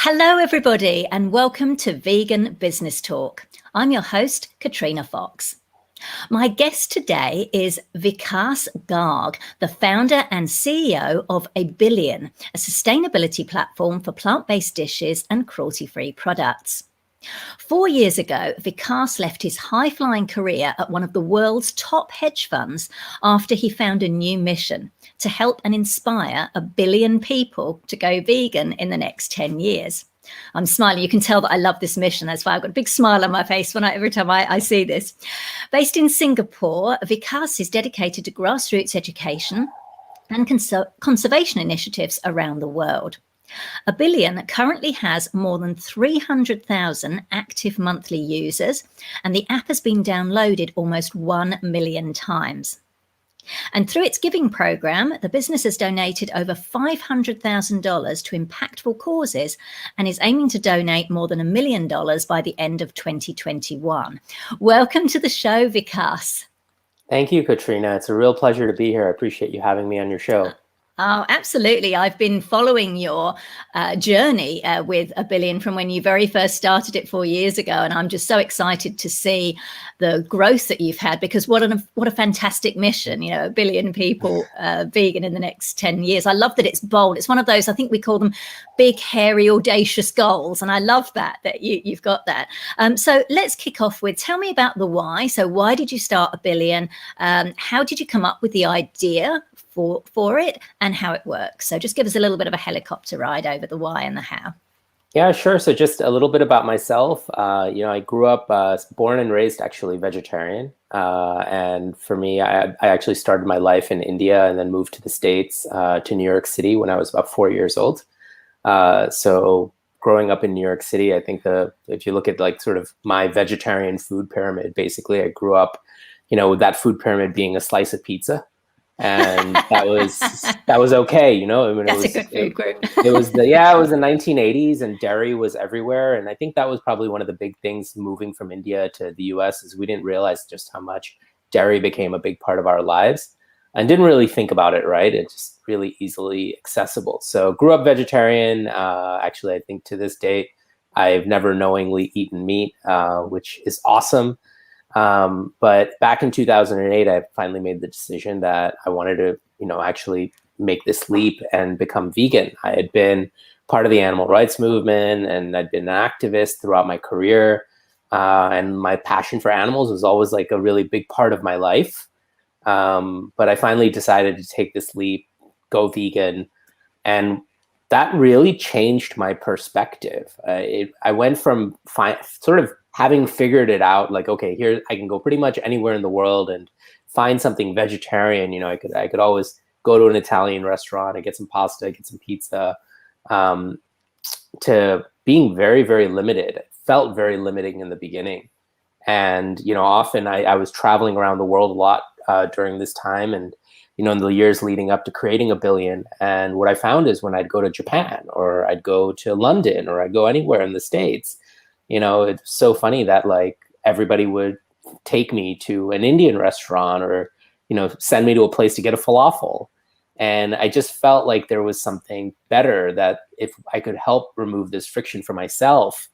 Hello, everybody, and welcome to Vegan Business Talk. I'm your host, Katrina Fox. My guest today is Vikas Garg, the founder and CEO of abillion, a sustainability platform for plant-based dishes and cruelty-free products. 4 years ago, Vikas left his high-flying career at one of the world's top hedge funds after he found a new mission to help and inspire 1 billion people to go vegan in the next 10 years. I'm smiling. You can tell that I love this mission. That's why I've got a big smile on my face every time I see this. Based in Singapore, Vikas is dedicated to grassroots education and conservation initiatives around the world. abillion currently has more than 300,000 active monthly users, and the app has been downloaded almost 1 million times. And through its giving program, the business has donated over $500,000 to impactful causes and is aiming to donate more than $1 million by the end of 2021. Welcome to the show, Vikas. Thank you, Katrina. It's a real pleasure to be here. I appreciate you having me on your show. Oh, absolutely. I've been following your journey with abillion from when you very first started it 4 years ago. And I'm just so excited to see the growth that you've had, because what a fantastic mission, 1 billion people vegan in the next 10 years. I love that it's bold. It's one of those, I think we call them big, hairy, audacious goals. And I love that you've got that. So let's kick off with, tell me about the why. So why did you start abillion? How did you come up with the idea for it and how it works? So just give us a little bit of a helicopter ride over the why and the how. Yeah, sure. So just a little bit about myself. I grew up born and raised actually vegetarian. And for me, I actually started my life in India and then moved to the States, to New York City when I was about 4 years old. So growing up in New York City, I think if you look at like sort of my vegetarian food pyramid, basically I grew up, with that food pyramid being a slice of pizza. And that was okay, I mean, that's a good food group. It was the 1980s, and dairy was everywhere. And I think that was probably one of the big things moving from India to the US, is we didn't realize just how much dairy became a big part of our lives and didn't really think about it, right? It's just really easily accessible. So grew up vegetarian. Actually, I think to this date, I've never knowingly eaten meat, which is awesome. But back in 2008, I finally made the decision that I wanted to, actually make this leap and become vegan. I had been part of the animal rights movement and I'd been an activist throughout my career. And my passion for animals was always like a really big part of my life. But I finally decided to take this leap, go vegan. And that really changed my perspective. I went from sort of having figured it out, like, okay, here I can go pretty much anywhere in the world and find something vegetarian. I could always go to an Italian restaurant and get some pasta, get some pizza, to being very, very limited. It felt very limiting in the beginning. And, often I was traveling around the world a lot during this time, and, in the years leading up to creating abillion. And what I found is when I'd go to Japan, or I'd go to London, or I'd go anywhere in the States, it's so funny that like everybody would take me to an Indian restaurant, or, send me to a place to get a falafel. And I just felt like there was something better, that if I could help remove this friction for myself,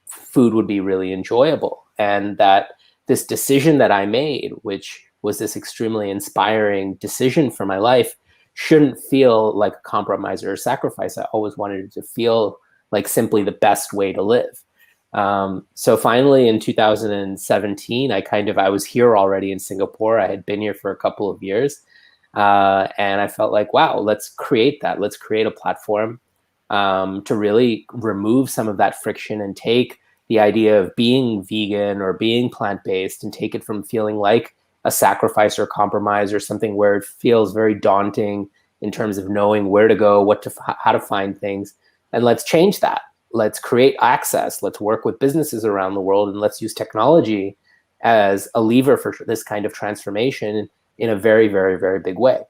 food would be really enjoyable. And that this decision that I made, which was this extremely inspiring decision for my life, shouldn't feel like a compromise or a sacrifice. I always wanted it to feel like simply the best way to live. So finally in 2017, I was here already in Singapore. I had been here for a couple of years. And I felt like, wow, let's create that. Let's create a platform to really remove some of that friction and take the idea of being vegan or being plant-based and take it from feeling like a sacrifice or compromise or something where it feels very daunting in terms of knowing where to go, how to find things. And let's change that. Let's create access. Let's work with businesses around the world, and let's use technology as a lever for this kind of transformation in a very, very, very big way.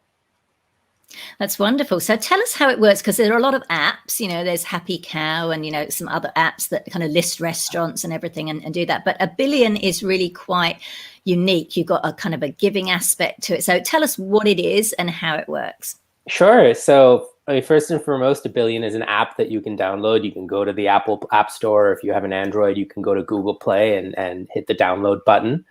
That's wonderful. So tell us how it works, because there are a lot of apps, there's Happy Cow and, some other apps that kind of list restaurants and everything and do that. But abillion is really quite unique. You've got a kind of a giving aspect to it. So tell us what it is and how it works. Sure. So I mean, first and foremost, abillion is an app that you can download. You can go to the Apple App Store. If you have an Android, you can go to Google Play and hit the download button.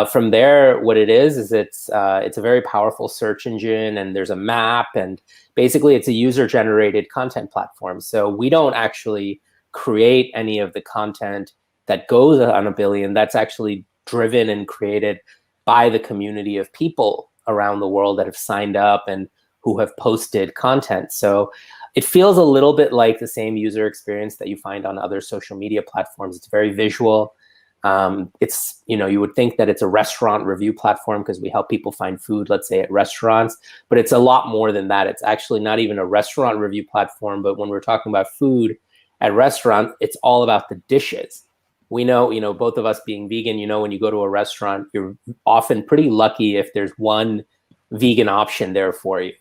From there, what it is it's a very powerful search engine, and there's a map, and basically it's a user-generated content platform. So we don't actually create any of the content that goes on abillion. That's actually driven and created by the community of people around the world that have signed up and who have posted content. So it feels a little bit like the same user experience that you find on other social media platforms. It's very visual. It's, you would think that it's a restaurant review platform because we help people find food, let's say at restaurants, but it's a lot more than that. It's actually not even a restaurant review platform, but when we're talking about food at restaurant, it's all about the dishes. We know, both of us being vegan, when you go to a restaurant, you're often pretty lucky if there's one vegan option there for you.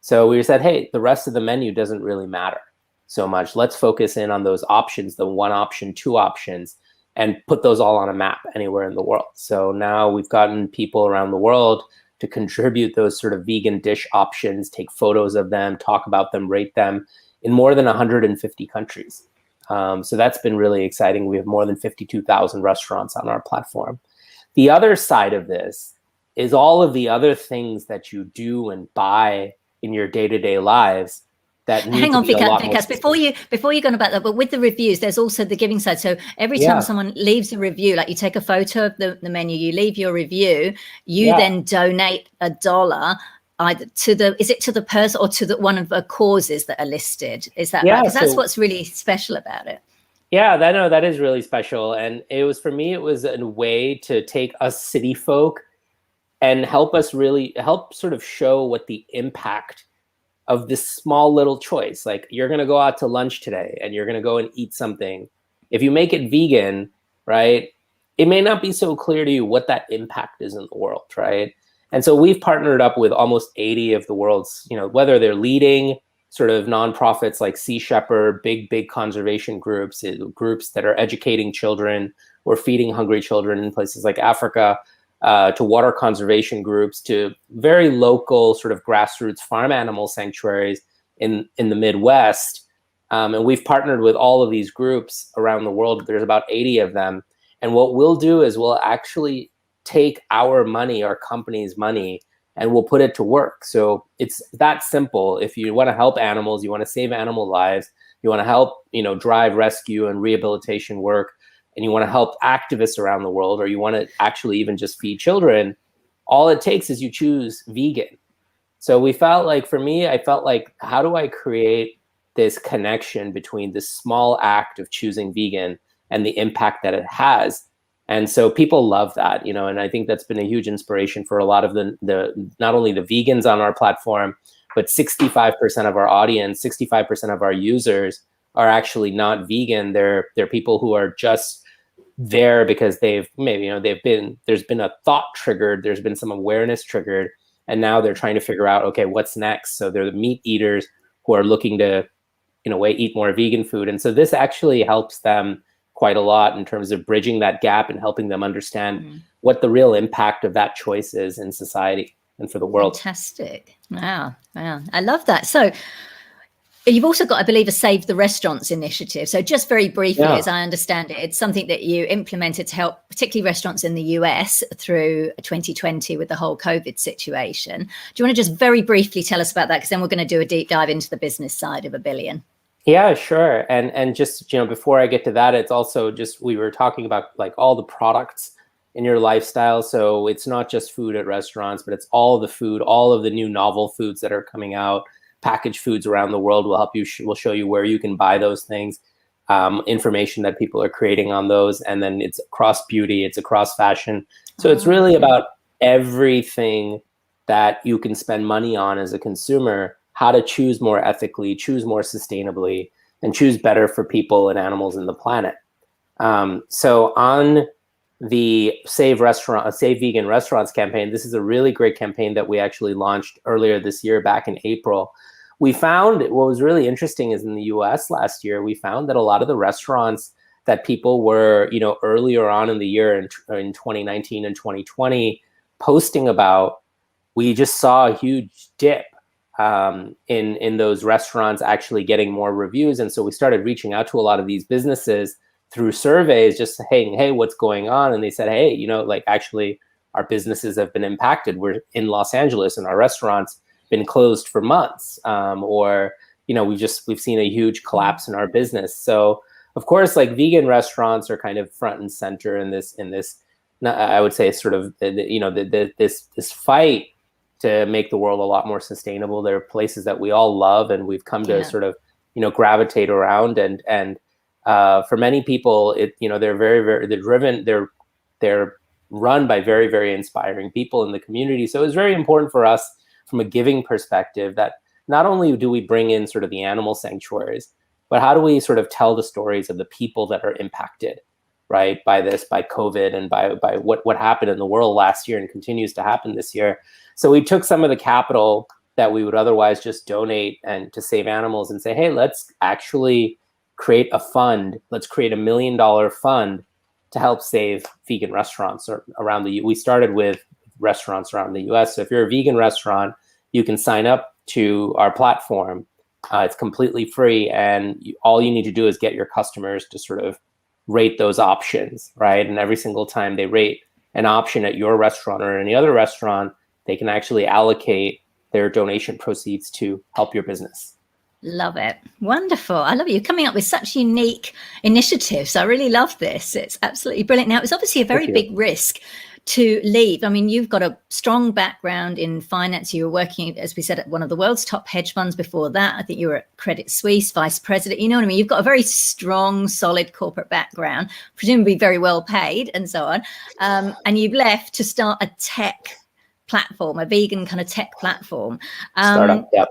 So we said, hey, the rest of the menu doesn't really matter so much. Let's focus in on those options, the one option, two options, and put those all on a map anywhere in the world. So now we've gotten people around the world to contribute those sort of vegan dish options, take photos of them, talk about them, rate them in more than 150 countries. So that's been really exciting. We have more than 52,000 restaurants on our platform. The other side of this is all of the other things that you do and buy in your day-to-day lives that need Hang to on, be a lot more Vikas, before you go on about that, but with the reviews, there's also the giving side. So every time someone leaves a review, like you take a photo of the menu, you leave your review, you then donate $1 either to the person or to one of the causes that are listed. Is that right? Because that's what's really special about it. Yeah, that is really special. And it was, for me, it was a way to take us city folk and help sort of show what the impact of this small little choice. Like, you're going to go out to lunch today and you're going to go and eat something. If you make it vegan, right, it may not be so clear to you what that impact is in the world, right? And so we've partnered up with almost 80 of the world's, whether they're leading sort of nonprofits like Sea Shepherd, big conservation groups that are educating children or feeding hungry children in places like Africa, to water conservation groups, to very local sort of grassroots farm animal sanctuaries in the Midwest. And we've partnered with all of these groups around the world. There's about 80 of them. And what we'll do is we'll actually take our money, our company's money, and we'll put it to work. So it's that simple. If you want to help animals, you want to save animal lives, you want to help, drive rescue and rehabilitation work, and you want to help activists around the world, or you want to actually even just feed children, all it takes is you choose vegan. So we felt like, for me, I felt like, how do I create this connection between this small act of choosing vegan and the impact that it has? And so people love that, and I think that's been a huge inspiration for a lot of the not only the vegans on our platform, but 65% of our audience, 65% of our users are actually not vegan. They're people who are just there because there's been a thought triggered, there's been some awareness triggered, and now they're trying to figure out, okay, what's next? So they're the meat eaters who are looking to, in a way, eat more vegan food. And so this actually helps them quite a lot in terms of bridging that gap and helping them understand what the real impact of that choice is in society and for the world. Fantastic. Wow. I love that. So you've also got, I believe, a Save the Restaurants initiative. So just very briefly, as I understand it, it's something that you implemented to help particularly restaurants in the US through 2020 with the whole COVID situation. Do you want to just very briefly tell us about that? Because then we're going to do a deep dive into the business side of abillion. Yeah, sure. And just, before I get to that, it's also just, we were talking about like all the products in your lifestyle. So it's not just food at restaurants, but it's all the food, all of the new novel foods that are coming out. Packaged foods around the world will help you, will show you where you can buy those things, information that people are creating on those. And then it's across beauty, it's across fashion. So it's really about everything that you can spend money on as a consumer, how to choose more ethically, choose more sustainably, and choose better for people and animals and the planet. So on the Save Vegan Restaurants campaign, this is a really great campaign that we actually launched earlier this year, back in April. We found what was really interesting is in the US last year, we found that a lot of the restaurants that people were, earlier on in the year in 2019 and 2020 posting about, we just saw a huge dip in those restaurants actually getting more reviews. And so we started reaching out to a lot of these businesses through surveys, just saying, hey, what's going on? And they said, hey, like actually our businesses have been impacted. We're in Los Angeles and our restaurants been closed for months, or we've seen a huge collapse in our business. So of course, like vegan restaurants are kind of front and center in this. I would say sort of this fight to make the world a lot more sustainable. There are places that we all love and we've come to sort of gravitate around, and for many people, they're they're driven. They're run by very, very inspiring people in the community. So it's very important for us from a giving perspective that not only do we bring in sort of the animal sanctuaries, but how do we sort of tell the stories of the people that are impacted, right, by COVID and by what happened in the world last year and continues to happen this year. So we took some of the capital that we would otherwise just donate and to save animals and say, hey, let's actually create a fund. Let's create $1 million fund to help save vegan restaurants around we started with restaurants around the US. So if you're a vegan restaurant, you can sign up to our platform. It's completely free. And all you need to do is get your customers to sort of rate those options, right? And every single time they rate an option at your restaurant or any other restaurant, they can actually allocate their donation proceeds to help your business. Love it. Wonderful. I love it. You're coming up with such unique initiatives. I really love this. It's absolutely brilliant. Now, it's obviously a very big risk to leave. I mean, you've got a strong background in finance. You were working, as we said, at one of the world's top hedge funds before that. I think you were at Credit Suisse, vice president. You know what I mean? You've got a very strong, solid corporate background, presumably very well paid and so on. And you've left to start a tech platform, a vegan kind of tech platform. Startup, yep.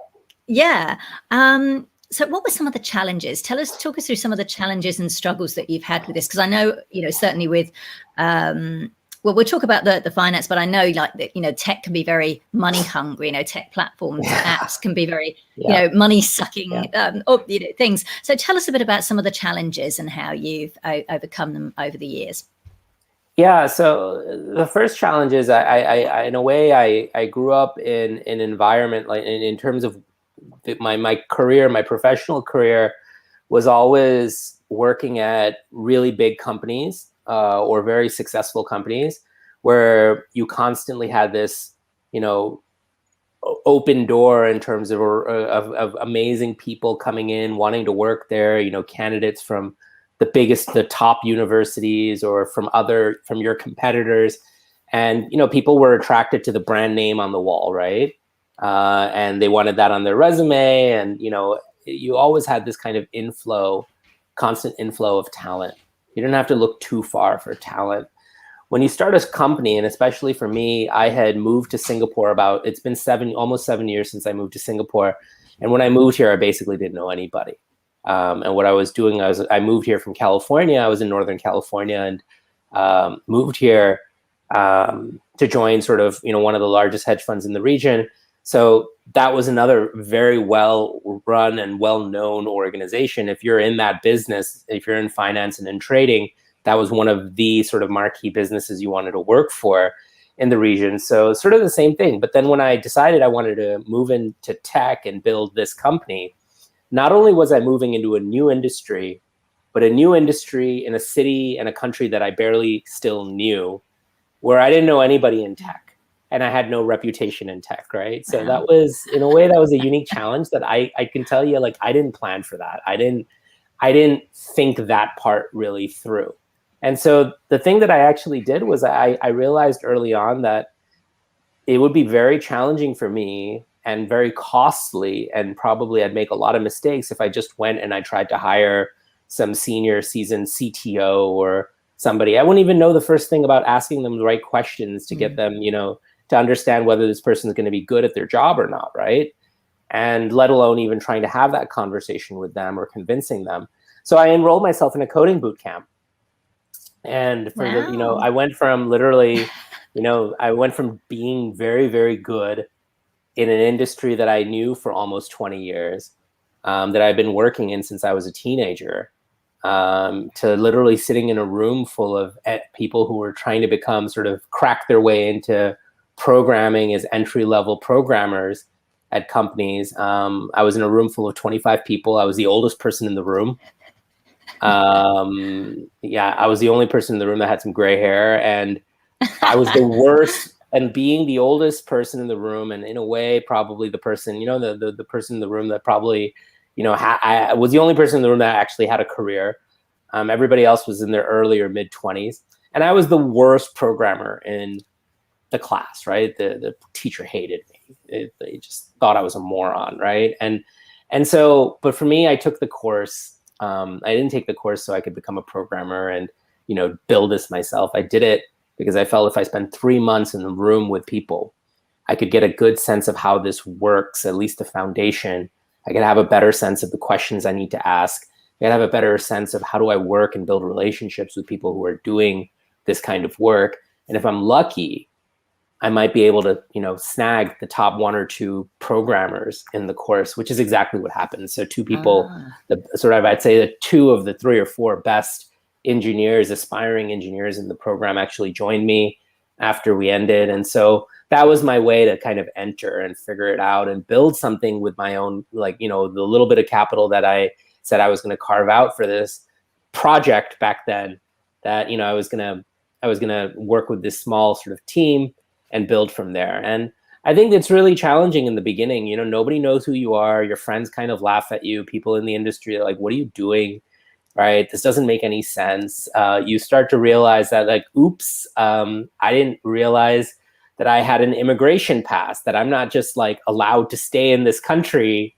Yeah. So what were some of the challenges? Talk us through some of the challenges and struggles that you've had with this. Because I know, certainly with, well, we'll talk about the finance, but I know tech can be very money hungry, tech platforms, apps can be very, money sucking things. So tell us a bit about some of the challenges and how you've overcome them over the years. Yeah, so the first challenge is I in a way, I grew up in an environment like in terms of my career, my professional career was always working at really big companies or very successful companies where you constantly had this, open door in terms of amazing people coming in, wanting to work there, candidates from the top universities or from your competitors. And, people were attracted to the brand name on the wall, right? And they wanted that on their resume. And, you always had this kind of constant inflow of talent. You didn't have to look too far for talent. When you start a company, and especially for me, I had moved to Singapore it's been almost 7 years since I moved to Singapore. And when I moved here, I basically didn't know anybody. And what I was doing, I moved here from California. I was in Northern California and moved here to join sort of, one of the largest hedge funds in the region. So that was another very well run and well-known organization. If you're in that business, if you're in finance and in trading, that was one of the sort of marquee businesses you wanted to work for in the region. So sort of the same thing. But then when I decided I wanted to move into tech and build this company, not only was I moving into a new industry, but a new industry in a city and a country that I barely still knew, where I didn't know anybody in tech and I had no reputation in tech, right? So that was, in a way, that was a unique challenge that I can tell you, like, I didn't plan for that. I didn't think that part really through. And so the thing that I actually did was I realized early on that it would be very challenging for me and very costly, and probably I'd make a lot of mistakes if I just went and I tried to hire some senior seasoned CTO or somebody. I wouldn't even know the first thing about asking them the right questions to get them, to understand whether this person is going to be good at their job or not, right? And let alone even trying to have that conversation with them or convincing them. So I enrolled myself in a coding boot camp. And for I went from literally, I went from being very, very good in an industry that I knew for almost 20 years, that I've been working in since I was a teenager, to literally sitting in a room full of people who were trying to crack their way into programming as entry-level programmers, at companies. I was in a room full of 25 people. I was the oldest person in the room. Yeah, I was the only person in the room that had some gray hair, and I was the worst. And being the oldest person in the room, and in a way, probably the person, the person in the room that probably, I was the only person in the room that actually had a career. Everybody else was in their early or mid 20s, and I was the worst programmer in the class. Right, the teacher hated me. They just thought I was a moron. Right, and so, but for me, I took the course. I didn't take the course so I could become a programmer and, build this myself. I did it because I felt if I spent 3 months in the room with people, I could get a good sense of how this works, at least the foundation. I could have a better sense of the questions I need to ask. I could have a better sense of how do I work and build relationships with people who are doing this kind of work. And if I'm lucky, I might be able to, snag the top 1 or 2 programmers in the course, which is exactly what happened. So 2 people, I'd say the 2 of the 3 or 4 best engineers, aspiring engineers in the program actually joined me after we ended. And so that was my way to kind of enter and figure it out and build something with my own, the little bit of capital that I said I was going to carve out for this project back then, that, I was going to work with this small sort of team and build from there. And I think it's really challenging in the beginning. Nobody knows who you are. Your friends kind of laugh at you. People in the industry are like, what are you doing? Right? This doesn't make any sense. You start to realize that oops, I didn't realize that I had an immigration pass, that I'm not just allowed to stay in this country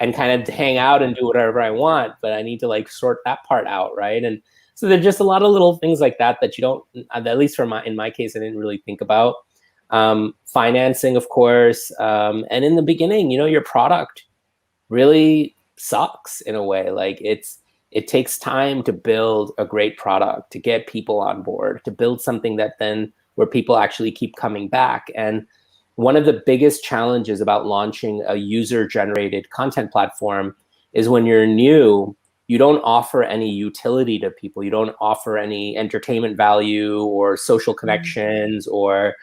and kind of hang out and do whatever I want, but I need to sort that part out. Right. And so there's just a lot of little things like that you don't, at least in my case, I didn't really think about. Financing, of course. And in the beginning, your product really sucks in a way. It takes time to build a great product, to get people on board, to build something that then where people actually keep coming back. And one of the biggest challenges about launching a user-generated content platform is when you're new, you don't offer any utility to people. You don't offer any entertainment value or social connections or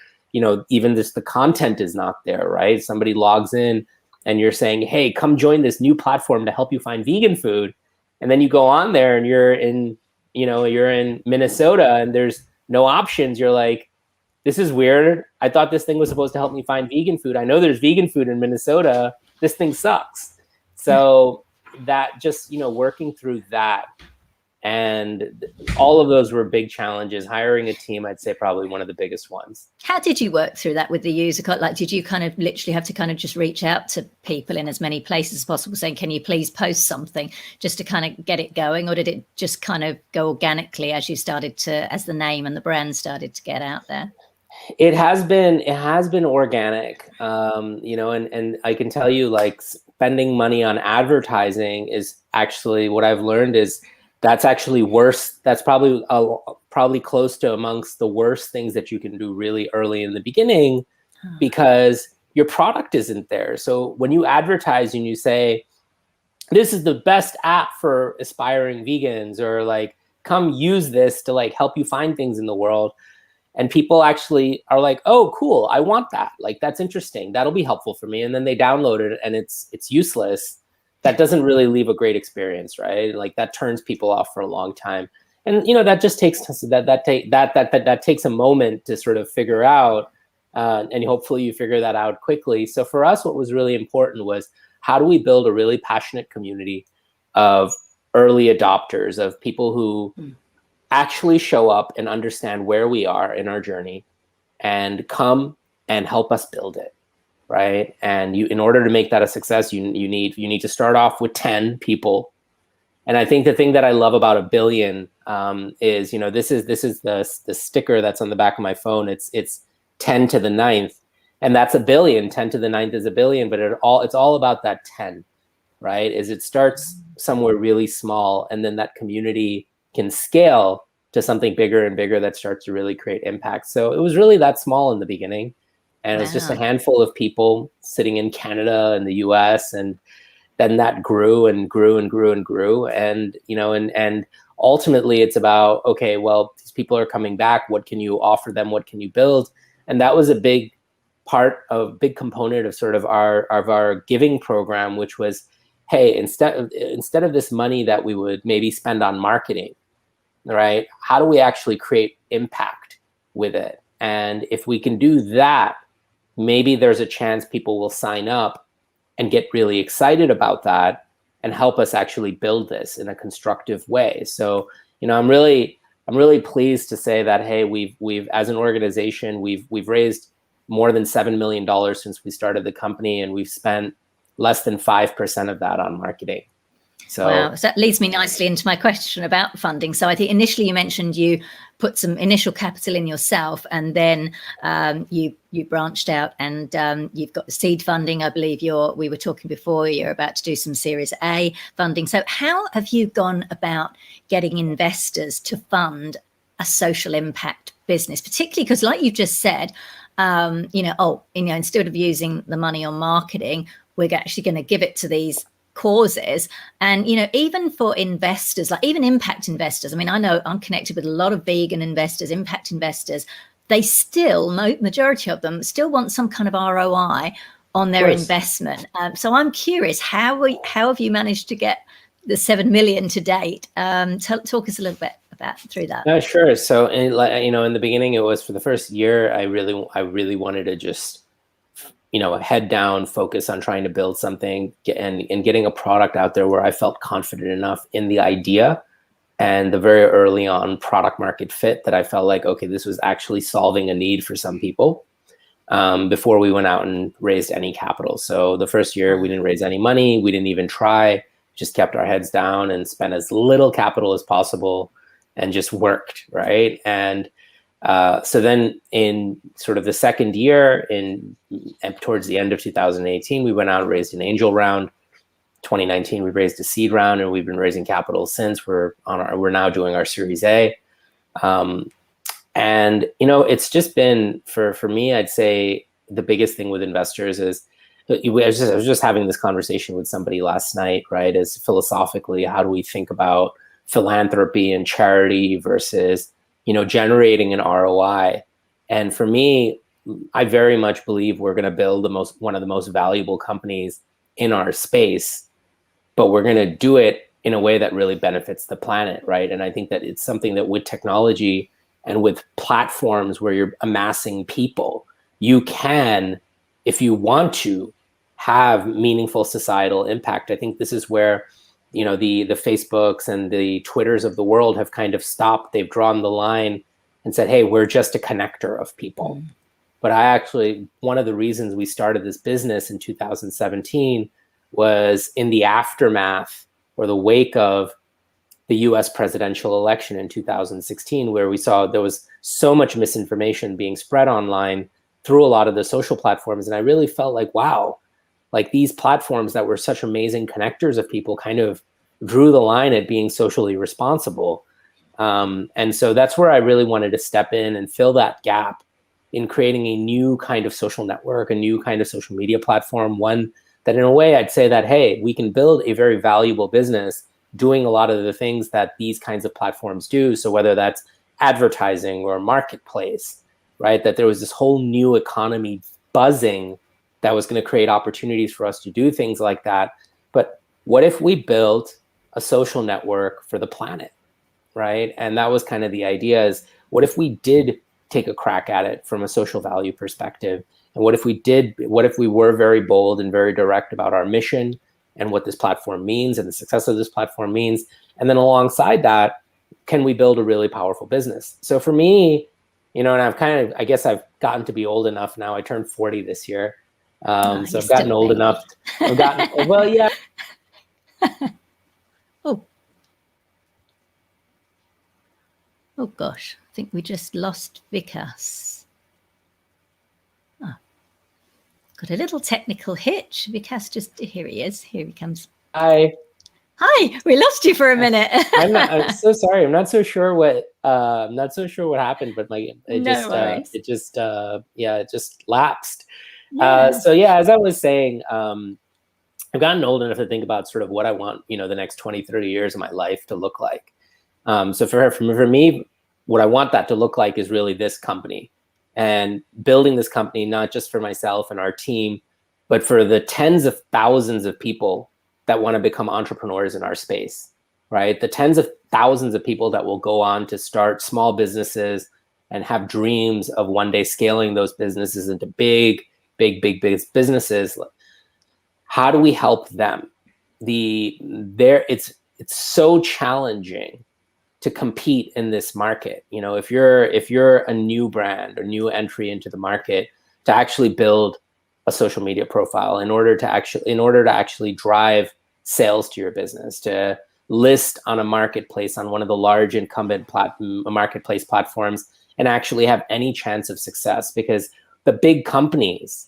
even the content is not there, right? Somebody logs in and you're saying, hey, come join this new platform to help you find vegan food. And then you go on there and you're in Minnesota and there's no options. You're like, this is weird. I thought this thing was supposed to help me find vegan food. I know there's vegan food in Minnesota. This thing sucks. So that just, working through that. And all of those were big challenges. Hiring a team, I'd say probably one of the biggest ones. How did you work through that with the user? Did you kind of literally have to kind of just reach out to people in as many places as possible saying, can you please post something just to kind of get it going? Or did it just kind of go organically as the name and the brand started to get out there? It has been organic, and I can tell you spending money on advertising is actually what I've learned is that's actually worse. That's probably close to amongst the worst things that you can do really early in the beginning because your product isn't there. So when you advertise and you say, this is the best app for aspiring vegans, or come use this to help you find things in the world. And people actually are like, oh, cool, I want that. That's interesting. That'll be helpful for me. And then they download it and it's useless. That doesn't really leave a great experience, right? That turns people off for a long time. And that just takes that takes a moment to sort of figure out, and hopefully you figure that out quickly. So for us, what was really important was how do we build a really passionate community of early adopters, of people who actually show up and understand where we are in our journey and come and help us build it. Right. And in order to make that a success, you need to start off with 10 people. And I think the thing that I love about abillion is, this is the sticker that's on the back of my phone. It's 10 to the 9th, and that's a billion. 10 to the 9th is a billion, but it's all about that 10, right? Is it starts somewhere really small, and then that community can scale to something bigger and bigger that starts to really create impact. So it was really that small in the beginning. And it was just a handful of people sitting in Canada and the US. And then that grew and grew and grew and grew. And, and ultimately it's about, okay, well, these people are coming back. What can you offer them? What can you build? And that was a big big component of sort of our giving program, which was, hey, instead of this money that we would maybe spend on marketing, right? How do we actually create impact with it? And if we can do that, maybe there's a chance people will sign up and get really excited about that and help us actually build this in a constructive way. So, I'm really pleased to say that, hey, we've as an organization, we've raised more than $7 million since we started the company, and we've spent less than 5% of that on marketing. So, wow, so that leads me nicely into my question about funding. So I think initially you mentioned you put some initial capital in yourself, and then you branched out, and you've got the seed funding. I believe we were talking before, you're about to do some Series A funding. So how have you gone about getting investors to fund a social impact business, particularly because, like you just said, instead of using the money on marketing, we're actually going to give it to these causes. And even for investors, like even impact investors, I mean, I know I'm connected with a lot of vegan investors, impact investors. They still, majority of them still want some kind of ROI on their investment. So I'm curious, how have you managed to get the 7 million to date? Talk us a little bit through that. Sure. So in the beginning, it was for the first year, I really wanted to just head down, focus on trying to build something and getting a product out there where I felt confident enough in the idea and the very early on product market fit that I felt like, okay, this was actually solving a need for some people, before we went out and raised any capital. So the first year we didn't raise any money. We didn't even try, just kept our heads down and spent as little capital as possible and just worked, right? And so then in sort of the second year, towards the end of 2018, we went out and raised an angel round. 2019, we raised a seed round, and we've been raising capital since. We're now doing our Series A. And it's just been, for me, I'd say the biggest thing with investors is, I was just having this conversation with somebody last night, right? Is philosophically, how do we think about philanthropy and charity versus generating an ROI? And for me, I very much believe we're going to build one of the most valuable companies in our space, but we're going to do it in a way that really benefits the planet, right? And I think that it's something that with technology and with platforms where you're amassing people, you can, if you want to, have meaningful societal impact. I think this is where the Facebooks and the Twitters of the world have kind of stopped. They've drawn the line and said, hey, we're just a connector of people. Mm. But one of the reasons we started this business in 2017 was in the aftermath or the wake of the US presidential election in 2016, where we saw there was so much misinformation being spread online through a lot of the social platforms. And I really felt like, wow, like these platforms that were such amazing connectors of people kind of drew the line at being socially responsible. And so that's where I really wanted to step in and fill that gap in creating a new kind of social network, a new kind of social media platform, one that in a way I'd say that, hey, we can build a very valuable business doing a lot of the things that these kinds of platforms do. So whether that's advertising or marketplace, right? That there was this whole new economy buzzing that was going to create opportunities for us to do things like that. But what if we built a social network for the planet, right? And that was kind of the idea is, what if we did take a crack at it from a social value perspective? And what if we were very bold and very direct about our mission and what this platform means and the success of this platform means? And then alongside that, can we build a really powerful business? So for me, and I guess I've gotten to be old enough now. I turned 40 this year. So I've gotten old enough. Well, yeah. Oh gosh, I think we just lost Vikas. Got a little technical hitch. Vikas here he is. Here he comes. Hi, we lost you for a minute. I'm so sorry. I'm not so sure what happened, but it just lapsed. Yeah. So yeah, as I was saying, I've gotten old enough to think about sort of what I want, the next 20, 30 years of my life to look like. So for me, what I want that to look like is really this company. and building this company, not just for myself and our team, but for the tens of thousands of people that want to become entrepreneurs in our space, right? The tens of thousands of people that will go on to start small businesses and have dreams of one day scaling those businesses into big businesses. How do we help them? It's so challenging to compete in this market. You know, if you're a new brand or new entry into the market, to actually build a social media profile in order to actually drive sales to your business, to list on a marketplace, on one of the large incumbent marketplace platforms, and actually have any chance of success, because the big companies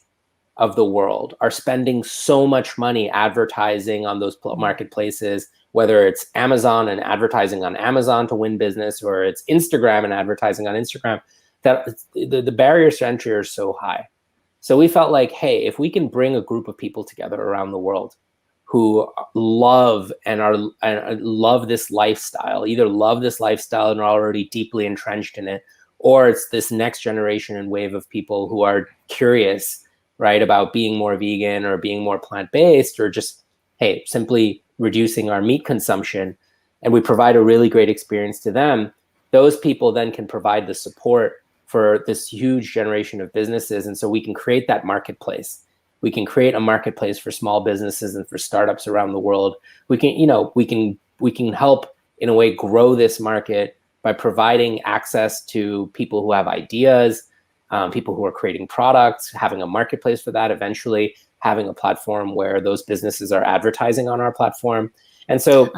of the world are spending so much money advertising on those marketplaces, whether it's Amazon and advertising on Amazon to win business, or it's Instagram and advertising on Instagram, that the barriers to entry are so high. So we felt like, hey, if we can bring a group of people together around the world who love love this lifestyle, either love this lifestyle and are already deeply entrenched in it, or it's this next generation and wave of people who are curious, right, about being more vegan or being more plant-based, or just, hey, simply reducing our meat consumption, and we provide a really great experience to them, those people then can provide the support for this huge generation of businesses. And so we can create that marketplace. We can create a marketplace for small businesses and for startups around the world. We can help in a way grow this market by providing access to people who have ideas, people who are creating products, having a marketplace for that, eventually having a platform where those businesses are advertising on our platform. And so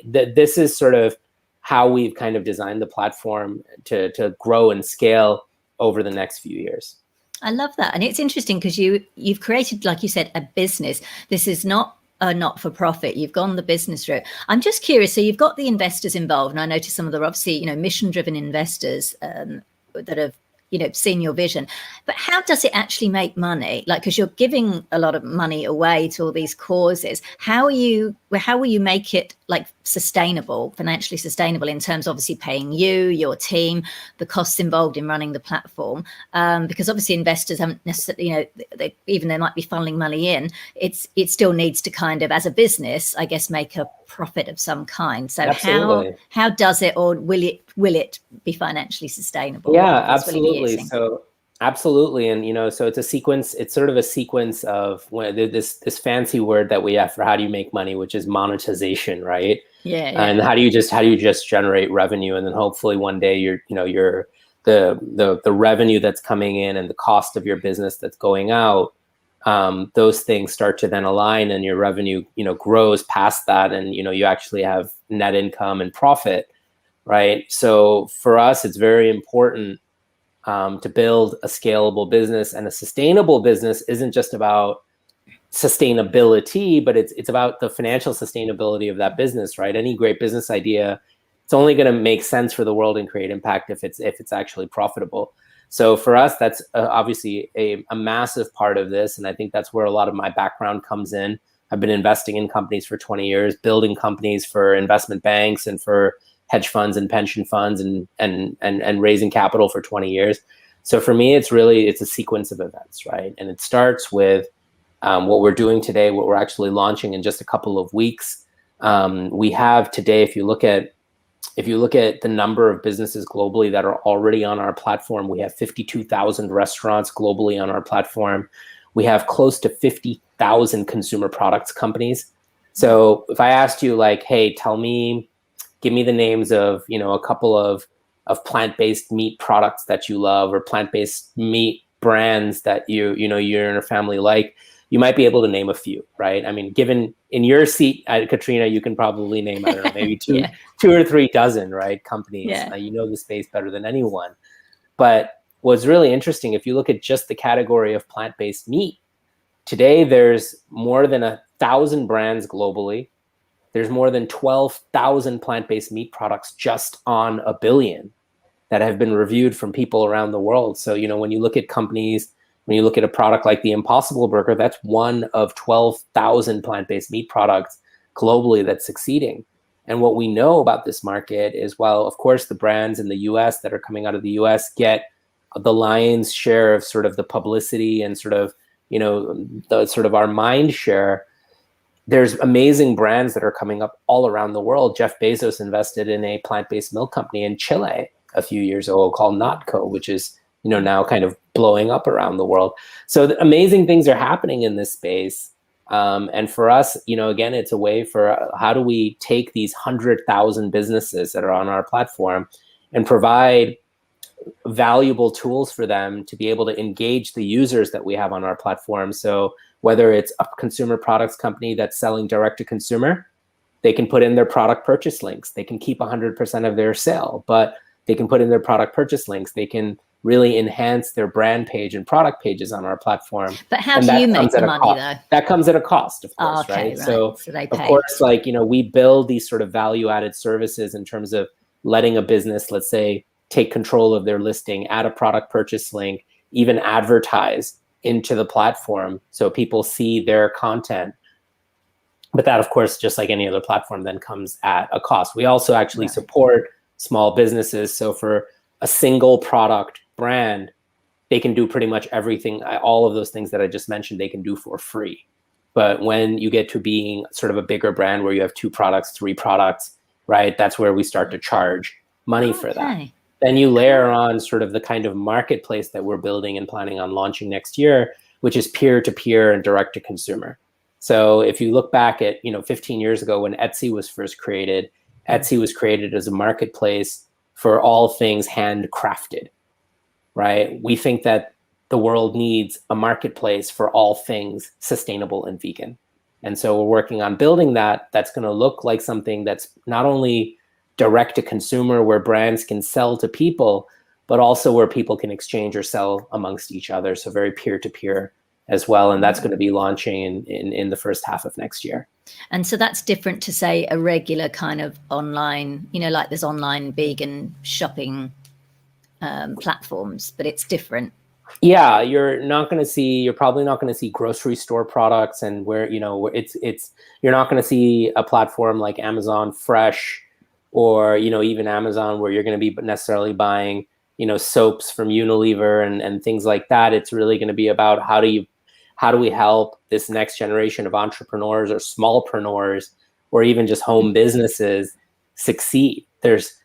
this is sort of how we've kind of designed the platform to grow and scale over the next few years. I love that. And it's interesting because you've created, like you said, a business. This is not a not-for-profit. You've gone the business route. I'm just curious. So you've got the investors involved, and I noticed some of the obviously, mission-driven investors that have, seen your vision. But how does it actually make money? Like, because you're giving a lot of money away to all these causes. How will you make it like sustainable, financially sustainable, in terms of obviously paying you, your team, the costs involved in running the platform? Because obviously investors haven't necessarily, even they might be funneling money in, it still needs to kind of, as a business, I guess, make a profit of some kind. So Absolutely. how does it, or will it be financially sustainable? Yeah, absolutely. So absolutely. And, so it's a sequence, it's sort of a sequence of this fancy word that we have for how do you make money, which is monetization, right? Yeah. And how do you just generate revenue? And then hopefully one day the revenue that's coming in and the cost of your business that's going out, those things start to then align, and your revenue, grows past that. And, you actually have net income and profit, right? So for us, it's very important to build a scalable business, and a sustainable business isn't just about sustainability, but it's about the financial sustainability of that business, right? Any great business idea, it's only going to make sense for the world and create impact if it's actually profitable. So for us, that's obviously a massive part of this, and I think that's where a lot of my background comes in. I've been investing in companies for 20 years, building companies for investment banks and for hedge funds and pension funds, and raising capital for 20 years. So for me, it's a sequence of events, right? And it starts with what we're doing today, what we're actually launching in just a couple of weeks. We have today, if you look at the number of businesses globally that are already on our platform, we have 52,000 restaurants globally on our platform. We have close to 50,000 consumer products companies. So if I asked you, like, hey, give me the names of, a couple of plant-based meat products that you love, or plant-based meat brands that you're in a family like, you might be able to name a few, right? I mean, given in your seat, Katrina, you can probably name, I don't know, maybe two or three dozen, right, companies. Yeah. You know the space better than anyone. But what's really interesting, if you look at just the category of plant-based meat, today there's more than 1,000 brands globally. There's more than 12,000 plant-based meat products just on abillion that have been reviewed from people around the world. So, when you look at companies, when you look at a product like the Impossible Burger, that's one of 12,000 plant-based meat products globally that's succeeding. And what we know about this market is, while, of course, the brands in the US that are coming out of the US get the lion's share of sort of the publicity and sort of, the sort of our mind share, there's amazing brands that are coming up all around the world. Jeff Bezos invested in a plant-based milk company in Chile a few years ago called Notco, which is, now kind of blowing up around the world. So amazing things are happening in this space. And for us, again, it's a way for how do we take these 100,000 businesses that are on our platform and provide valuable tools for them to be able to engage the users that we have on our platform. So whether it's a consumer products company that's selling direct to consumer, they can put in their product purchase links. They can keep 100% of their sale, but they can put in their product purchase links. They can really enhance their brand page and product pages on our platform. But how do you make the money though? That comes at a cost, of course, okay, right? So they pay. Of course, we build these sort of value-added services in terms of letting a business, let's say, take control of their listing, add a product purchase link, even advertise into the platform so people see their content. But that, of course, just like any other platform, then comes at a cost. We also actually support small businesses. So for a single product brand, they can do pretty much everything, all of those things that I just mentioned, they can do for free. But when you get to being sort of a bigger brand where you have 2 products, 3 products, right, that's where we start to charge money for that. Then you layer on sort of the kind of marketplace that we're building and planning on launching next year, which is peer-to-peer and direct-to-consumer. So if you look back at 15 years ago when Etsy was first created, Etsy was created as a marketplace for all things handcrafted, right? We think that the world needs a marketplace for all things sustainable and vegan. And so we're working on building that. That's going to look like something that's not only direct to consumer where brands can sell to people, but also where people can exchange or sell amongst each other. So very peer-to-peer as well. And that's going to be launching in the first half of next year. And so that's different to, say, a regular kind of online, like there's online vegan shopping platforms, but it's different. Yeah, you're probably not going to see grocery store products, and where, you're not going to see a platform like Amazon Fresh or, even Amazon where you're going to be necessarily buying, soaps from Unilever and things like that. It's really going to be about how do we help this next generation of entrepreneurs or smallpreneurs or even just home businesses succeed. There's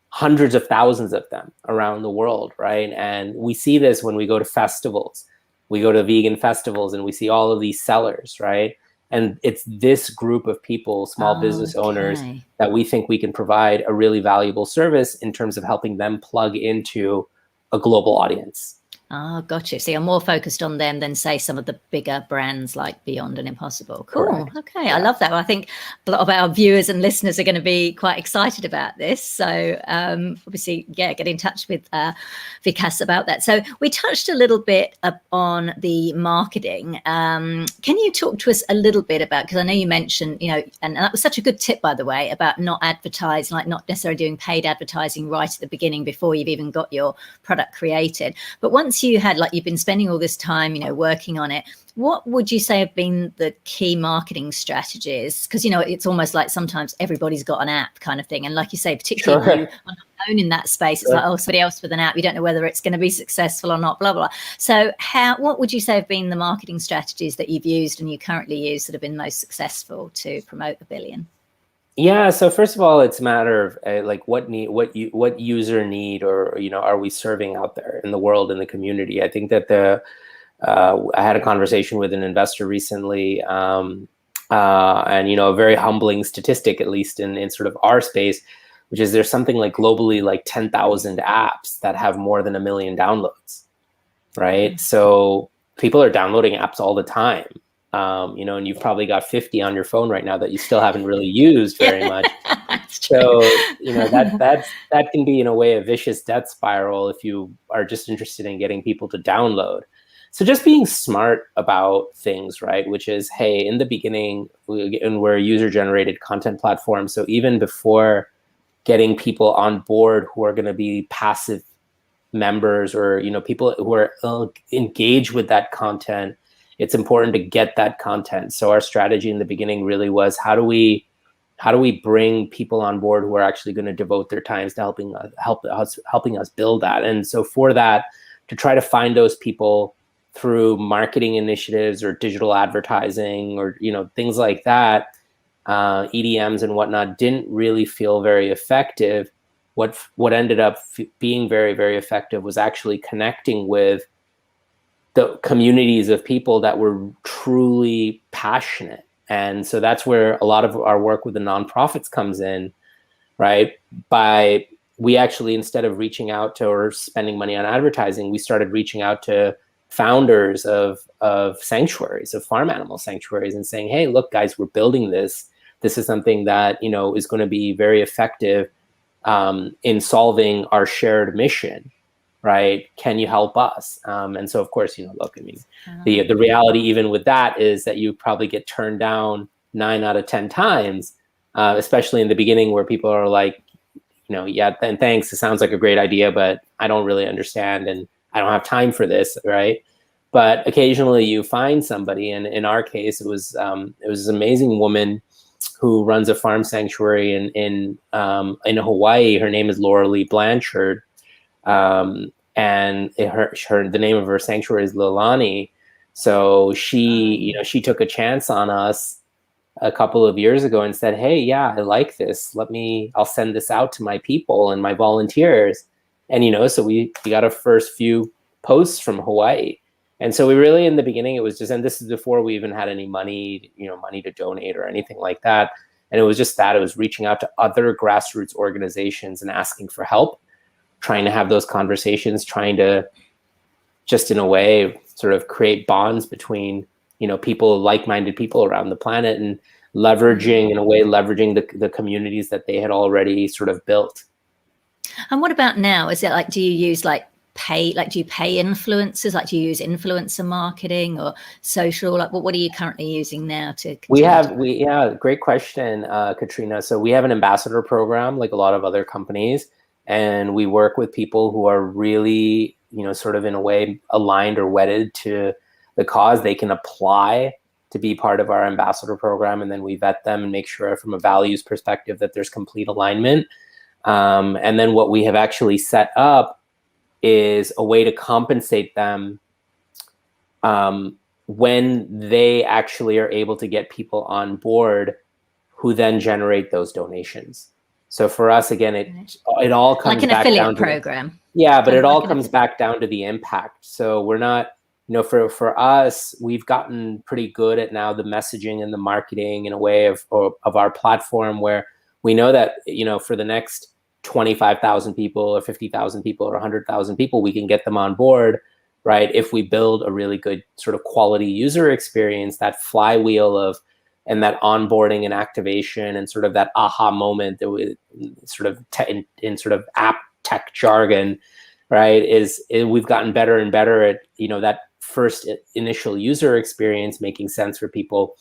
hundreds of thousands of them around the world, right? And we see this when we go to festivals. We go to vegan festivals and we see all of these sellers, right? And it's this group of people, small business owners, that we think we can provide a really valuable service in terms of helping them plug into a global audience. Oh, gotcha. So you're more focused on them than, say, some of the bigger brands like Beyond and Impossible. Cool. Correct. Okay. Yeah. I love that. Well, I think a lot of our viewers and listeners are going to be quite excited about this. So obviously, get in touch with Vikas about that. So we touched a little bit on the marketing. Can you talk to us a little bit about, because I know you mentioned, and that was such a good tip, by the way, about not advertising, like not necessarily doing paid advertising right at the beginning before you've even got your product created. But once you had, you've been spending all this time, working on it, what would you say have been the key marketing strategies? Because, it's almost like sometimes everybody's got an app kind of thing. And like you say, particularly if you are not known in that space, it's like, oh, somebody else with an app, you don't know whether it's going to be successful or not, blah, blah. So what would you say have been the marketing strategies that you've used and you currently use that have been most successful to promote Abillion? Yeah. So first of all, it's a matter of what user need, or, are we serving out there in the world, in the community? I think that I had a conversation with an investor recently, and, a very humbling statistic, at least in sort of our space, which is there's something like globally like 10,000 apps that have more than 1 million downloads, right? So people are downloading apps all the time. And you've probably got 50 on your phone right now that you still haven't really used very much. So, that can be in a way a vicious death spiral if you are just interested in getting people to download. So just being smart about things, right? Which is, hey, in the beginning, we're a user-generated content platform. So even before getting people on board who are going to be passive members or, people who are engaged with that content, it's important to get that content. So our strategy in the beginning really was, how do we bring people on board who are actually going to devote their times to helping us build that? And so for that, to try to find those people through marketing initiatives or digital advertising or, you know, things like that, EDMs and whatnot, didn't really feel very effective. What ended up being very, very effective was actually connecting with the communities of people that were truly passionate. And so that's where a lot of our work with the nonprofits comes in, right? We actually, instead of reaching out to or spending money on advertising, we started reaching out to founders of sanctuaries, of farm animal sanctuaries, and saying, hey, look, guys, we're building this. This is something that, you know, is going to be very effective in solving our shared mission, right? Can you help us? And so, of course, you know, look, I mean, the reality even with that is that you probably get turned down 9 out of 10 times, especially in the beginning, where people are like, you know, yeah, and thanks, it sounds like a great idea, but I don't really understand and I don't have time for this, right? But occasionally you find somebody, and in our case, it was this amazing woman who runs a farm sanctuary in Hawaii. Her name is Laura Lee Blanchard, and the name of her sanctuary is Lilani. So she took a chance on us a couple of years ago and said, hey, yeah, I like this. I'll send this out to my people and my volunteers. And, you know, so we got our first few posts from Hawaii. And so we really, in the beginning, it was just, and this is before we even had any money to donate or anything like that. And it was just that, it was reaching out to other grassroots organizations and asking for help, trying to have those conversations, trying to just in a way sort of create bonds between, you know, people, like-minded people around the planet, and leveraging the communities that they had already sort of built. And what about now? Is it like, do you use do you pay influencers? Like, do you use influencer marketing or social? Like, what are you currently using now to continue? Great question, Katrina. So we have an ambassador program, like a lot of other companies, and we work with people who are really, you know, sort of in a way aligned or wedded to the cause. They can apply to be part of our ambassador program, and then we vet them and make sure from a values perspective that there's complete alignment. And then what we have actually set up is a way to compensate them when they actually are able to get people on board who then generate those donations. So for us, again, it all comes like an back affiliate down to program. but it all comes back down to the impact. So we're not, you know, for us, we've gotten pretty good at now the messaging and the marketing in a way of our platform, where we know that, you know, for the next 25,000 people or 50,000 people or 100,000 people, we can get them on board, right? If we build a really good sort of quality user experience, that flywheel and that onboarding and activation and sort of that aha moment that we sort of in sort of app tech jargon, right? We've gotten better and better at, you know, that first initial user experience making sense for people.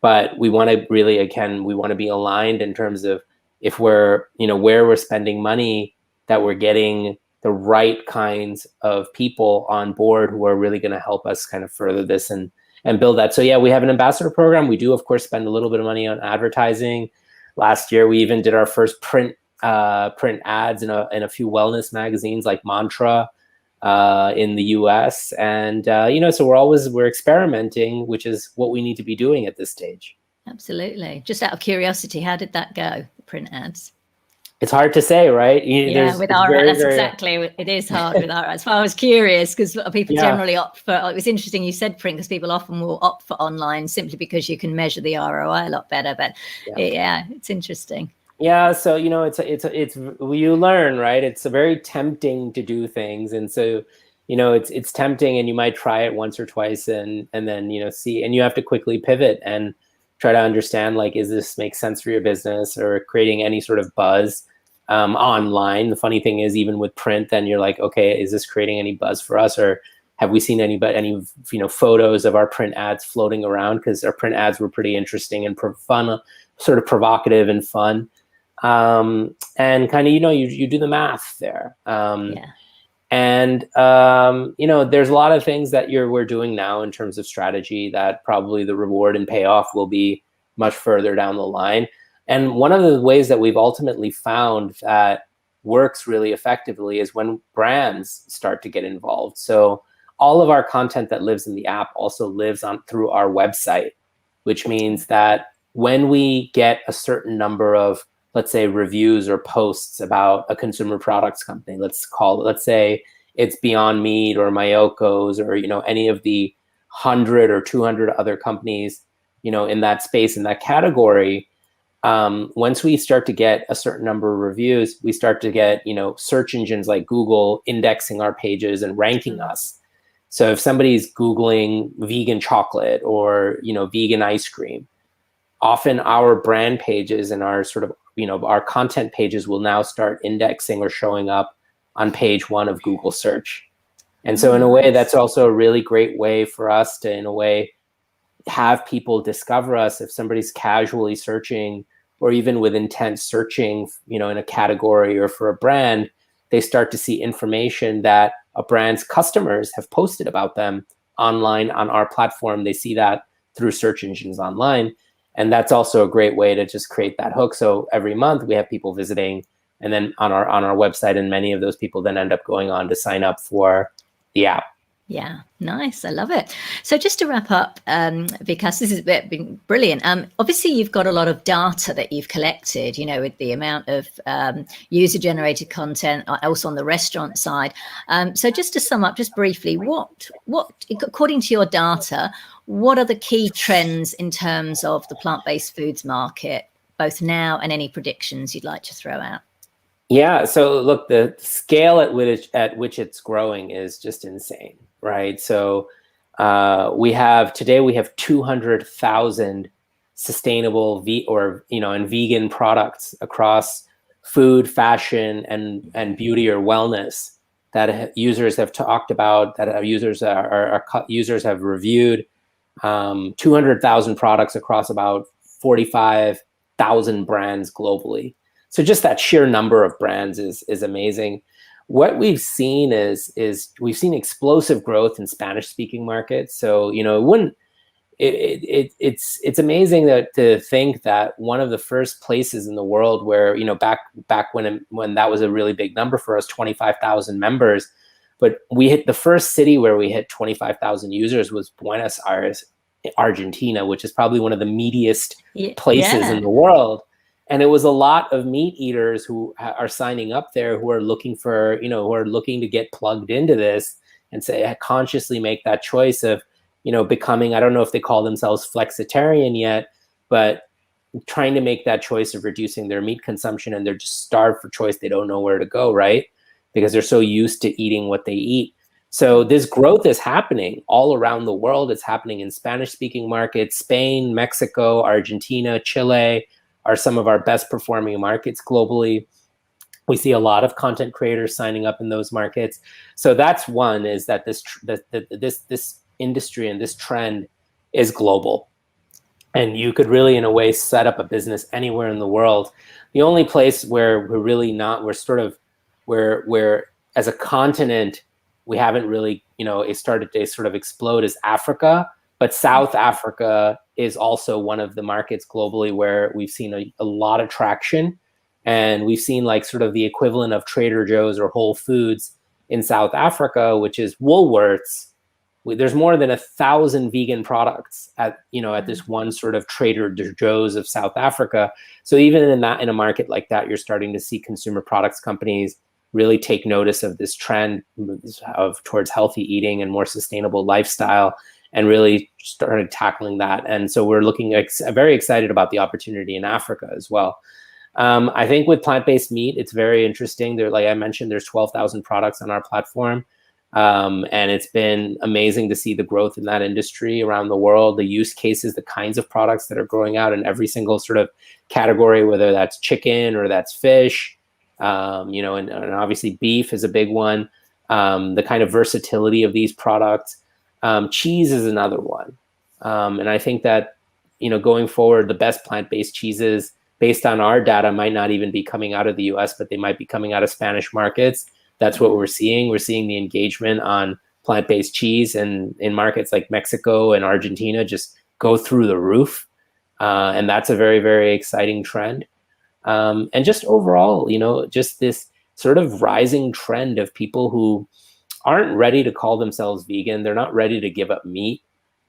But we want to really, again, we want to be aligned in terms of, if we're, you know, where we're spending money, that we're getting the right kinds of people on board who are really going to help us kind of further this and build that. So yeah, we have an ambassador program. We do, of course, spend a little bit of money on advertising. Last year, we even did our first print ads in a few wellness magazines like Mantra in the US. And, you know, so we're experimenting, which is what we need to be doing at this stage. Absolutely. Just out of curiosity, how did that go, the print ads? It's hard to say, right? With our ads, exactly. It is hard with our ads. So I was curious because people generally opt for, it was interesting you said print, because people often will opt for online simply because you can measure the ROI a lot better. But it's interesting. Yeah. So, you know, it's you learn, right? It's very tempting to do things. And so, you know, it's tempting, and you might try it once or twice and then, you know, see, and you have to quickly pivot and try to understand, like, is this make sense for your business, or creating any sort of buzz online. The funny thing is, even with print, then you're like, okay, is this creating any buzz for us, or have we seen any you know, photos of our print ads floating around? Because our print ads were pretty interesting and fun, sort of provocative and fun, and kind of, you know, you do the math there. And, you know, there's a lot of things that we're doing now in terms of strategy that probably the reward and payoff will be much further down the line. And one of the ways that we've ultimately found that works really effectively is when brands start to get involved. So all of our content that lives in the app also lives on through our website, which means that when we get a certain number of, let's say, reviews or posts about a consumer products company, let's say it's Beyond Meat or Mayoko's or, any of the 100 or 200 other companies, in that space, in that category, once we start to get a certain number of reviews, we start to get, search engines like Google indexing our pages and ranking us. So if somebody's Googling vegan chocolate or, vegan ice cream, often our brand pages and our sort of, our content pages will now start indexing or showing up on page 1 of Google search. And so in a way, that's also a really great way for us to, in a way, have people discover us. If somebody's casually searching or even with intent searching, in a category or for a brand, they start to see information that a brand's customers have posted about them online on our platform. They see that through search engines online. And that's also a great way to just create that hook. So every month we have people visiting, and then on our website, and many of those people then end up going on to sign up for the app. Yeah, nice. I love it. So just to wrap up, Vikas, this has been brilliant. Obviously, you've got a lot of data that you've collected, with the amount of user-generated content, also on the restaurant side. So just to sum up, just briefly, what, according to your data, what are the key trends in terms of the plant-based foods market, both now and any predictions you'd like to throw out? Yeah, so look, the scale at which it's growing is just insane, right? So today we have 200,000 sustainable and vegan products across food, fashion, and beauty or wellness that users have talked about, that users have reviewed. 200,000 products across about 45,000 brands globally. So just that sheer number of brands is amazing. What we've seen is we've seen explosive growth in Spanish-speaking markets. So it's amazing to think that one of the first places in the world where back when that was a really big number for us, 25,000 members, but we hit the first city where we hit 25,000 users was Buenos Aires, Argentina, which is probably one of the meatiest places in the world. And it was a lot of meat eaters who are signing up there, who are looking to get plugged into this and consciously make that choice of, becoming, I don't know if they call themselves flexitarian yet, but trying to make that choice of reducing their meat consumption, and they're just starved for choice. They don't know where to go, right? Because they're so used to eating what they eat. So this growth is happening all around the world. It's happening in Spanish-speaking markets. Spain, Mexico, Argentina, Chile are some of our best performing markets globally. We see a lot of content creators signing up in those markets. So that's one, is that this industry and this trend is global. And you could really, in a way, set up a business anywhere in the world. The only place where we're really not, we're as a continent, we haven't really, it started to sort of explode, is Africa. But South Africa is also one of the markets globally where we've seen a lot of traction. And we've seen like sort of the equivalent of Trader Joe's or Whole Foods in South Africa, which is Woolworths. There's more than 1,000 vegan products at this one sort of Trader Joe's of South Africa. So even in a market like that, you're starting to see consumer products companies really take notice of this trend towards healthy eating and more sustainable lifestyle, and really started tackling that. And so we're very excited about the opportunity in Africa as well. I think with plant-based meat, it's very interesting. Like I mentioned, there's 12,000 products on our platform. And it's been amazing to see the growth in that industry around the world, the use cases, the kinds of products that are growing out in every single sort of category, whether that's chicken or that's fish, and obviously beef is a big one. The kind of versatility of these products. Cheese is another one. And I think that, going forward, the best plant-based cheeses, based on our data, might not even be coming out of the US, but they might be coming out of Spanish markets. That's what we're seeing. We're seeing the engagement on plant-based cheese and in markets like Mexico and Argentina just go through the roof. And that's a very, very exciting trend. And just overall, just this sort of rising trend of people who aren't ready to call themselves vegan. They're not ready to give up meat,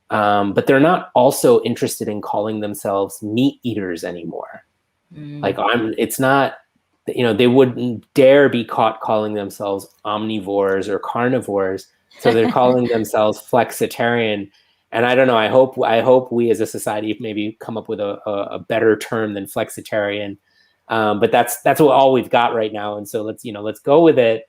but they're not also interested in calling themselves meat eaters anymore. Like it's not, they wouldn't dare be caught calling themselves omnivores or carnivores. So they're calling themselves flexitarian. And I don't know, I hope we as a society maybe come up with a better term than flexitarian. But that's all we've got right now. And so let's go with it.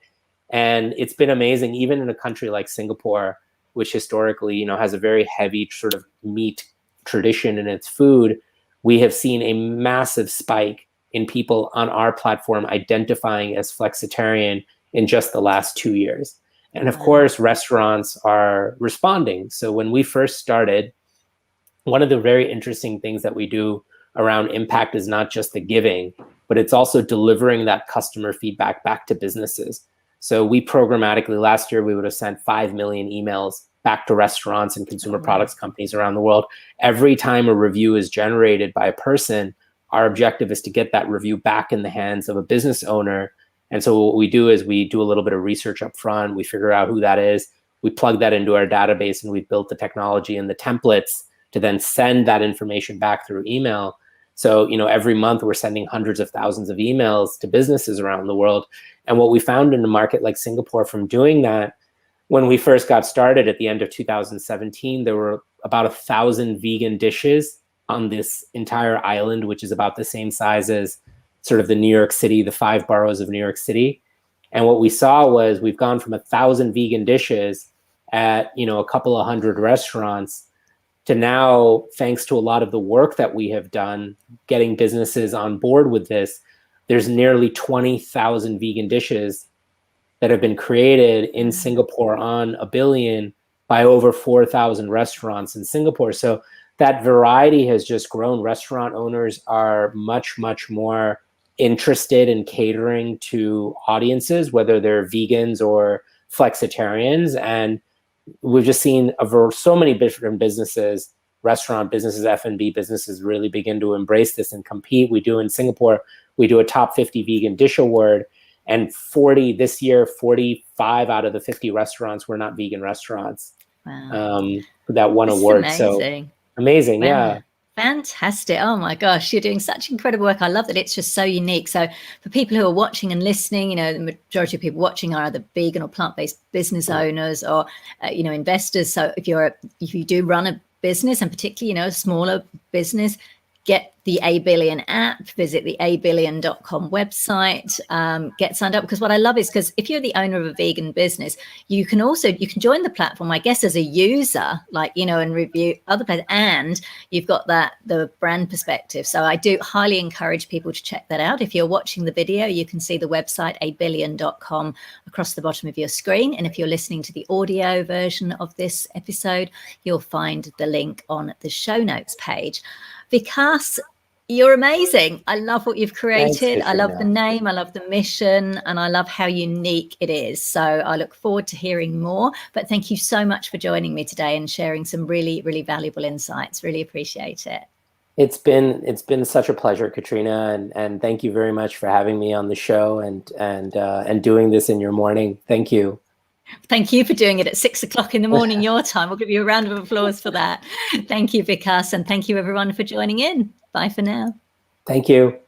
And it's been amazing, even in a country like Singapore, which historically, has a very heavy sort of meat tradition in its food. We have seen a massive spike in people on our platform identifying as flexitarian in just the last 2 years. And of course, restaurants are responding. So when we first started, one of the very interesting things that we do around impact is not just the giving, but it's also delivering that customer feedback back to businesses. So we programmatically, last year, we would have sent 5 million emails back to restaurants and consumer products companies around the world. Every time a review is generated by a person, our objective is to get that review back in the hands of a business owner. And so what we do is we do a little bit of research up front. We figure out who that is. We plug that into our database, and we've built the technology and the templates to then send that information back through email. So, every month we're sending hundreds of thousands of emails to businesses around the world. And what we found in a market like Singapore from doing that, when we first got started at the end of 2017, there were about 1,000 vegan dishes on this entire island, which is about the same size as sort of the New York City, the 5 boroughs of New York City. And what we saw was we've gone from 1,000 vegan dishes at, a couple of hundred restaurants to now, thanks to a lot of the work that we have done, getting businesses on board with this, there's nearly 20,000 vegan dishes that have been created in Singapore on abillion by over 4,000 restaurants in Singapore. So that variety has just grown. Restaurant owners are much, much more interested in catering to audiences, whether they're vegans or flexitarians. And we've just seen so many different businesses, restaurant businesses, F&B businesses really begin to embrace this and compete. We do in Singapore, we do a top 50 vegan dish award. And this year, 45 out of the 50 restaurants were not vegan restaurants. Wow. That one award. Amazing. So amazing. Wow. Yeah. Fantastic. Oh my gosh, you're doing such incredible work. I love that it's just so unique. So for people who are watching and listening, the majority of people watching are either vegan or plant-based business owners or, investors. So if you do run a business, and particularly, a smaller business, get the abillion app, visit the abillion.com website, get signed up. Because what I love is, because if you're the owner of a vegan business, you can join the platform, I guess, as a user, and review other places, and you've got the brand perspective. So I do highly encourage people to check that out. If you're watching the video, you can see the website abillion.com across the bottom of your screen. And if you're listening to the audio version of this episode, you'll find the link on the show notes page. Vikas, you're amazing. I love what you've created. I love the name. I love the mission. And I love how unique it is. So I look forward to hearing more. But thank you so much for joining me today and sharing some really, really valuable insights. Really appreciate it. It's been such a pleasure, Katrina. And thank you very much for having me on the show and doing this in your morning. Thank you. Thank you for doing it at 6 o'clock in the morning, your time. We'll give you a round of applause for that. Thank you, Vikas. And thank you, everyone, for joining in. Bye for now. Thank you.